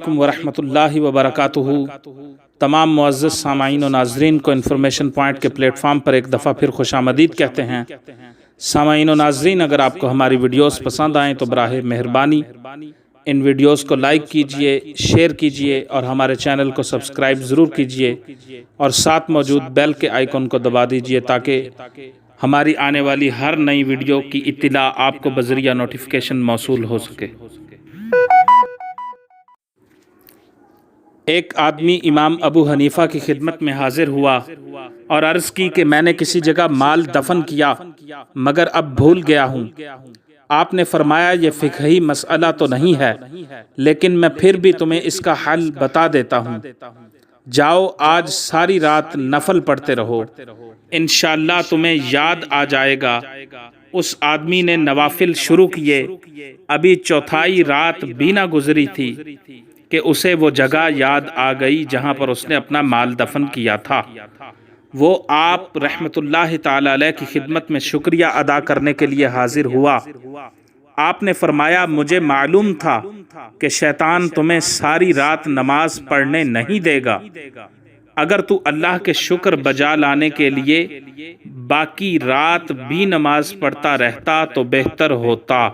علیکم ورحمۃ اللہ وبرکاتہ۔ تمام معزز سامعین و ناظرین کو انفارمیشن پوائنٹ کے پلیٹ فارم پر ایک دفعہ پھر خوش آمدید کہتے ہیں۔ سامعین و ناظرین، اگر آپ کو ہماری ویڈیوز پسند آئیں تو براہ مہربانی ان ویڈیوز کو لائک کیجئے، شیئر کیجئے اور ہمارے چینل کو سبسکرائب ضرور کیجئے اور ساتھ موجود بیل کے آئیکن کو دبا دیجئے تاکہ ہماری آنے والی ہر نئی ویڈیو کی اطلاع آپ کو بذریعہ نوٹیفیکیشن موصول ہو سکے۔ ایک آدمی امام ابو حنیفہ کی خدمت میں حاضر ہوا اور عرض کی کہ میں نے کسی جگہ مال دفن کیا مگر اب بھول گیا ہوں۔ آپ نے فرمایا یہ فقہی مسئلہ تو نہیں ہے، لیکن میں پھر بھی تمہیں اس کا حل بتا دیتا ہوں۔ جاؤ آج ساری رات نفل پڑھتے رہو، انشاءاللہ تمہیں یاد آ جائے گا۔ اس آدمی نے نوافل شروع کیے، ابھی چوتھائی رات بھی نہ گزری تھی کہ اسے وہ جگہ یاد آ گئی جہاں پر اس نے اپنا مال دفن کیا تھا۔ وہ آپ رحمت اللہ تعالی علیہ کی خدمت میں شکریہ ادا کرنے کے لیے حاضر ہوا۔ آپ نے فرمایا مجھے معلوم تھا کہ شیطان تمہیں ساری رات نماز پڑھنے نہیں دے گا۔ اگر تو اللہ کے شکر بجا لانے کے لیے باقی رات بھی نماز پڑھتا رہتا تو بہتر ہوتا۔